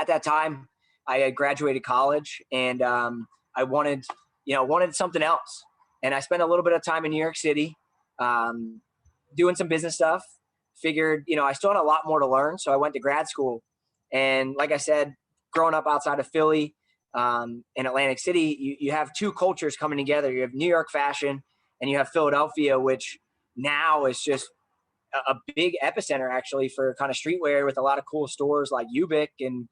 at that time I had graduated college, and I wanted something else. And I spent a little bit of time in New York City, doing some business stuff. Figured, I still had a lot more to learn. So I went to grad school. And like I said, growing up outside of Philly, in Atlantic City, you have two cultures coming together. You have New York fashion and you have Philadelphia, which now is just a big epicenter actually for kind of streetwear, with a lot of cool stores like Ubik and,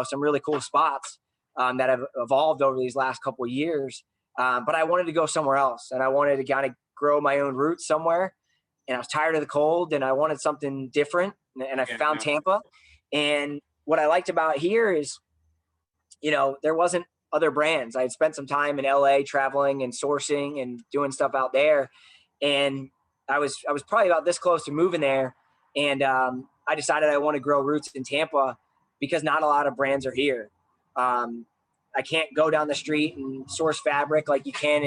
some really cool spots that have evolved over these last couple of years. But I wanted to go somewhere else, and I wanted to kind of grow my own roots somewhere. And I was tired of the cold, and I wanted something different. And I found Tampa. And what I liked about here is, there wasn't other brands. I had spent some time in LA traveling and sourcing and doing stuff out there. And I was probably about this close to moving there. And I decided I want to grow roots in Tampa because not a lot of brands are here. I can't go down the street and source fabric like you can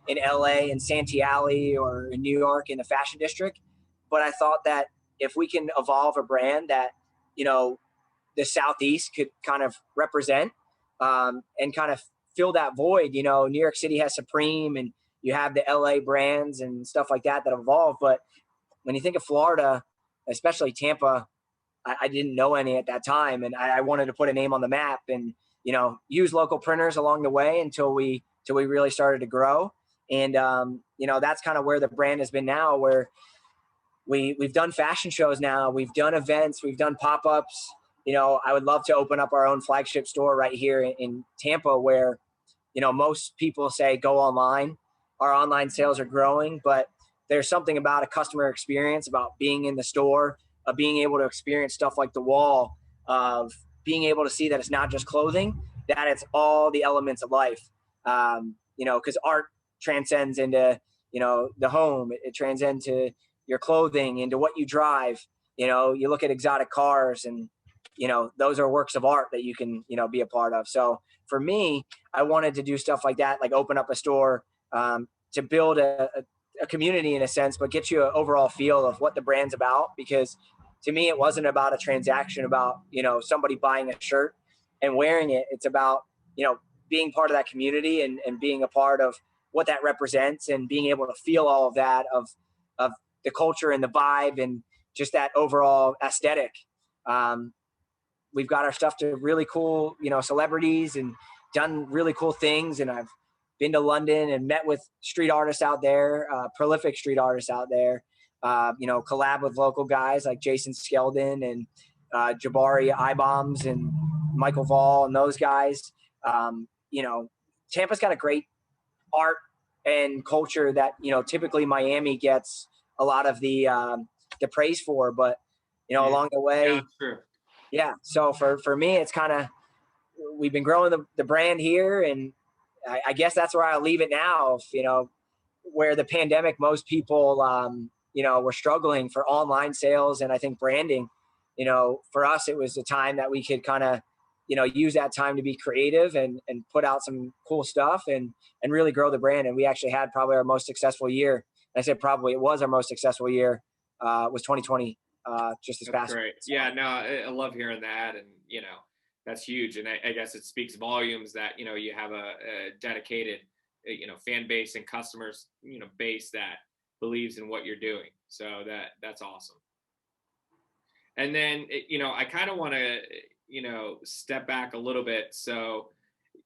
in LA and Santee Alley or in New York in the fashion district. But I thought that if we can evolve a brand that, the Southeast could kind of represent, and kind of fill that void. New York City has Supreme, and you have the LA brands and stuff like that evolve. But when you think of Florida, especially Tampa, I didn't know any at that time. And I wanted to put a name on the map and, use local printers along the way until we really started to grow. And, that's kind of where the brand has been now, where we've done fashion shows now, we've done events, we've done pop-ups. I would love to open up our own flagship store right here in Tampa, where, most people say go online. Our online sales are growing, but there's something about a customer experience, about being in the store, of being able to experience stuff like the wall, of being able to see that it's not just clothing, that it's all the elements of life. Because art transcends into, the home. It transcends into your clothing, into what you drive. You look at exotic cars, and those are works of art that you can, be a part of. So for me, I wanted to do stuff like that, like open up a store, to build a community in a sense, but get you an overall feel of what the brand's about. Because to me, it wasn't about a transaction, about, somebody buying a shirt and wearing it. It's about, being part of that community and being a part of what that represents, and being able to feel all of that, of the culture and the vibe and just that overall aesthetic. We've got our stuff to really cool, celebrities, and done really cool things. And I've been to London and met with street artists out there, prolific street artists out there, collab with local guys like Jason Skeldon and Jabari I-Bombs and Michael Vall and those guys. Tampa's got a great art and culture that, typically Miami gets a lot of the praise for, but, along the way. Yeah, sure. Yeah. So for me, it's kind of, we've been growing the brand here, and I guess that's where I'll leave it now. Where the pandemic, most people, were struggling for online sales, and I think branding, for us, it was a time that we could kind of, use that time to be creative and put out some cool stuff and really grow the brand. And we actually had probably our most successful year. And I said, probably it was our most successful year, was 2020. Just this past. Great. Yeah, no, I love hearing that. And, that's huge. And I guess it speaks volumes that, you have a dedicated, fan base and customers, base that believes in what you're doing. So that's awesome. And then, I kind of want to, step back a little bit. So,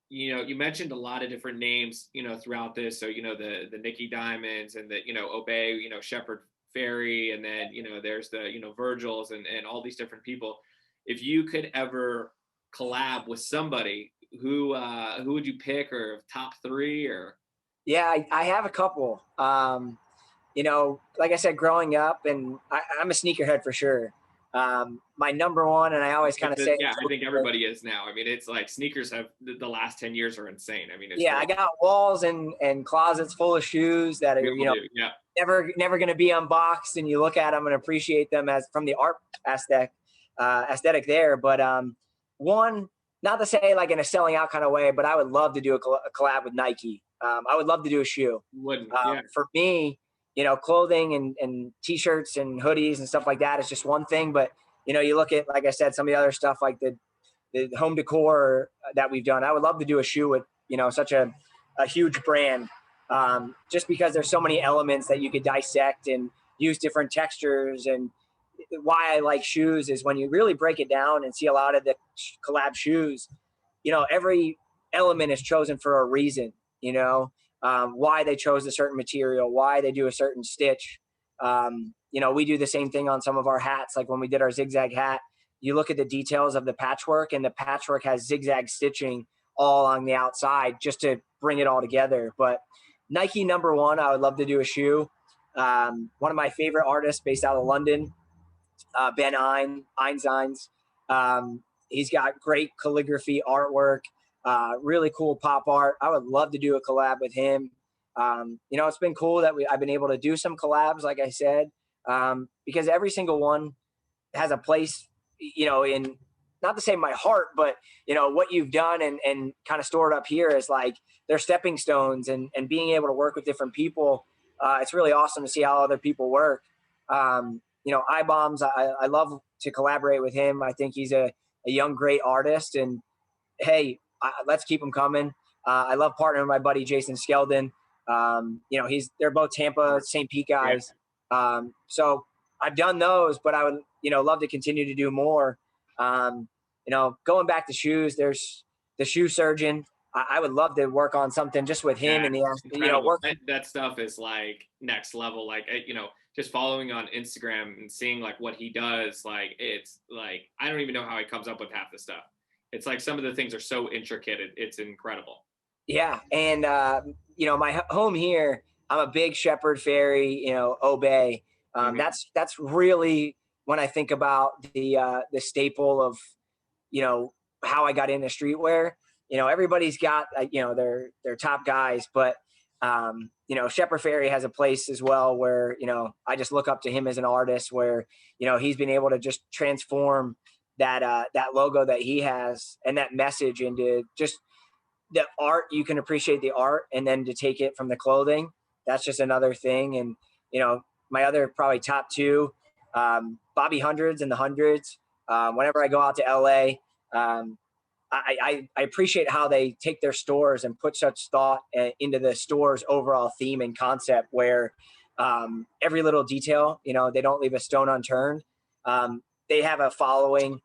you mentioned a lot of different names, throughout this. So, the Nikki Diamonds and the, Obey, Shepherd Ferry, and then, there's the, Virgils and all these different people. If you could ever collab with somebody, who would you pick, or top three? Or yeah, I have a couple. Like I said, growing up, and I'm a sneakerhead for sure. My number one, and I always kind of say, yeah, I think everybody is now. I mean, it's like sneakers have the last 10 years are insane. I mean, it's I got walls and closets full of shoes that are, yeah, never going to be unboxed, and you look at them and appreciate them as from the art aesthetic there. But one, not to say like in a selling out kind of way, but I would love to do a collab with Nike. I would love to do a shoe. For me, clothing and t-shirts and hoodies and stuff like that is just one thing. But, you look at, like I said, some of the other stuff like the the home decor that we've done. I would love to do a shoe with, such a huge brand, just because there's so many elements that you could dissect and use different textures. And why I like shoes is when you really break it down and see a lot of the collab shoes, every element is chosen for a reason, why they chose a certain material, why they do a certain stitch. We do the same thing on some of our hats. Like when we did our zigzag hat, you look at the details of the patchwork, and the patchwork has zigzag stitching all on the outside just to bring it all together. But Nike #1, I would love to do a shoe. One of my favorite artists based out of London, Ben Einsteins. He's got great calligraphy artwork, really cool pop art. I would love to do a collab with him. It's been cool that I've been able to do some collabs, like I said, because every single one has a place, in, not to say my heart, but, what you've done and kind of stored up here is like they're stepping stones, and being able to work with different people. It's really awesome to see how other people work. iBombs, I love to collaborate with him. I think he's a young, great artist, and hey, let's keep him coming. I love partnering with my buddy Jason Skeldon. They're both Tampa, St. Pete guys. Yeah. So I've done those, but I would, love to continue to do more. Going back to shoes, there's the shoe surgeon. I would love to work on something just with him, and work. That stuff is like next level. Like, just following on Instagram and seeing like what he does, like it's like I don't even know how he comes up with half the stuff. It's like some of the things are so intricate. It's incredible. Yeah, and my home here, I'm a big Shepherd Ferry, Obey. That's really when I think about the staple of, how I got into streetwear. Everybody's got their top guys, but Shepherd Ferry has a place as well where I just look up to him as an artist, where he's been able to just transform that logo that he has and that message into just the art. You can appreciate the art, and then to take it from the clothing, that's just another thing. And my other probably top two, Bobby Hundreds and the Hundreds. Whenever I go out to LA, I appreciate how they take their stores and put such thought into the store's overall theme and concept, where every little detail, they don't leave a stone unturned. They have a following,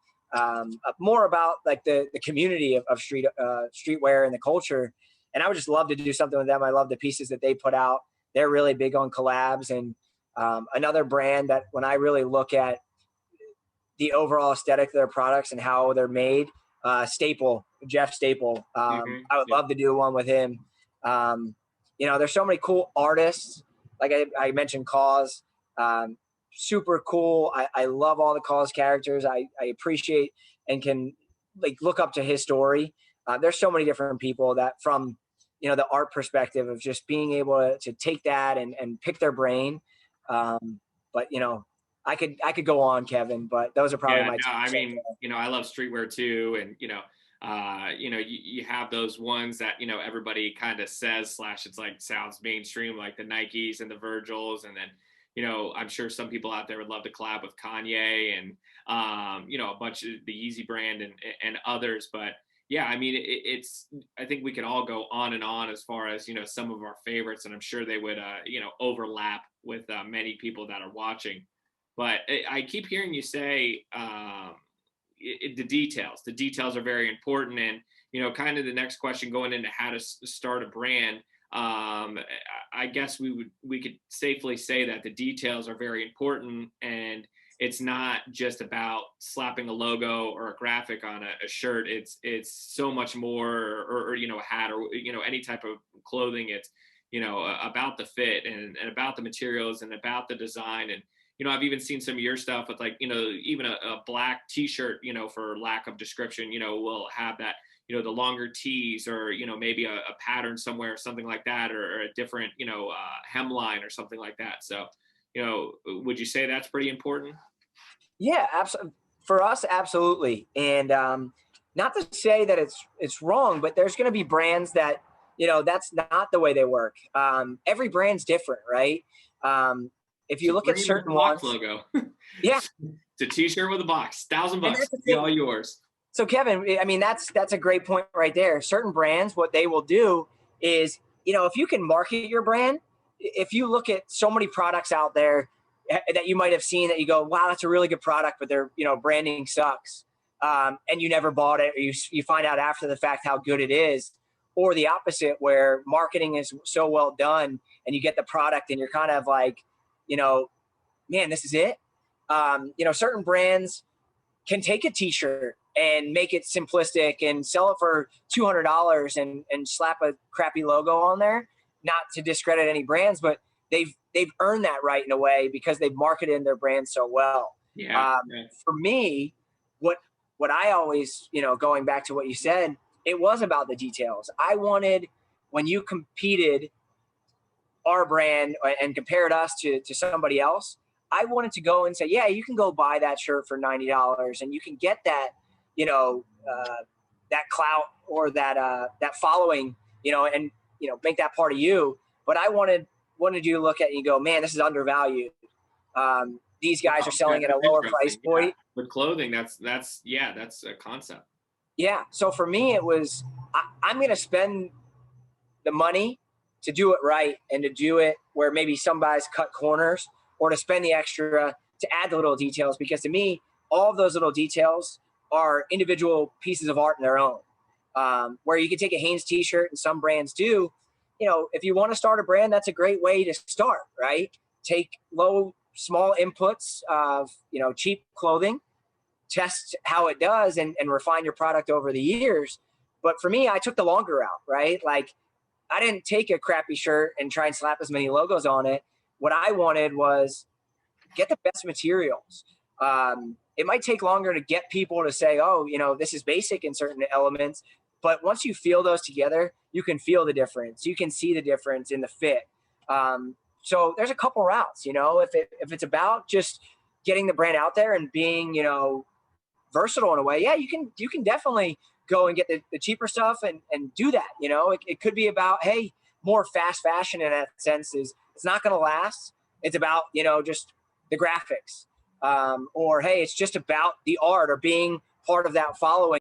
more about like the community of streetwear and the culture. And I would just love to do something with them. I love the pieces that they put out. They're really big on collabs. And another brand that when I really look at the overall aesthetic of their products and how they're made, Jeff Staple. I would love to do one with him. There's so many cool artists. Like I mentioned, Cause, super cool. I love all the Cause characters. I appreciate and can like look up to his story. There's so many different people that from, the art perspective of just being able to take that and pick their brain. But I could go on, Kevin, but those are probably my. No, I mean, I love streetwear too, and you have those ones that everybody kind of says / it's like sounds mainstream, like the Nikes and the Virgils, and then I'm sure some people out there would love to collab with Kanye and a bunch of the Yeezy brand and others, but yeah, I mean I think we can all go on and on as far as some of our favorites, and I'm sure they would overlap with many people that are watching. But I keep hearing you say the details are very important. And, kind of the next question going into how to start a brand, I guess we could safely say that the details are very important. And it's not just about slapping a logo or a graphic on a shirt. It's so much more, or a hat, or, any type of clothing. It's, about the fit and about the materials and about the design. And, I've even seen some of your stuff with like, even a black t-shirt, for lack of description, will have that, the longer tees, or, maybe a pattern somewhere, something like that, or a different, hemline or something like that. So, would you say that's pretty important? Yeah, absolutely. For us, absolutely. And not to say that it's wrong, but there's going to be brands that, that's not the way they work. Every brand's different, right? If you look at certain box logo, yeah, it's a t-shirt with a box, $1,000, be all yours. So Kevin, I mean, that's a great point right there. Certain brands, what they will do is, if you can market your brand, if you look at so many products out there that you might have seen that you go, wow, that's a really good product, but their branding sucks, and you never bought it, or you find out after the fact how good it is, or the opposite where marketing is so well done and you get the product and you're kind of like, man, this is it. Certain brands can take a t-shirt and make it simplistic and sell it for $200 and slap a crappy logo on there. Not to discredit any brands, but they've earned that right in a way because they've marketed their brand so well. Yeah. For me, what I always, going back to what you said, it was about the details. I wanted, when you competed our brand and compared us to somebody else, I wanted to go and say, yeah, you can go buy that shirt for $90 and you can get that, that clout or that following, and, make that part of you. But I wanted you to look at it and go, man, this is undervalued. These guys are selling at a lower price point. Yeah. With clothing, that's a concept. Yeah. So for me, it was, I'm going to spend the money to do it right and to do it where maybe some guys cut corners, or to spend the extra to add the little details, because to me, all of those little details are individual pieces of art in their own. Where you can take a Hanes t-shirt, and some brands do, if you want to start a brand, that's a great way to start, right? Take small inputs of, cheap clothing, test how it does, and refine your product over the years. But for me, I took the longer route, right? Like, I didn't take a crappy shirt and try and slap as many logos on it. What I wanted was get the best materials. It might take longer to get people to say, oh, this is basic in certain elements. But once you feel those together, you can feel the difference. You can see the difference in the fit. So there's a couple routes, if it's about just getting the brand out there and being, versatile in a way. Yeah, you can definitely go and get the cheaper stuff and do that. It could be about, hey, more fast fashion in that sense is it's not going to last. It's about, just the graphics, or, hey, it's just about the art or being part of that following.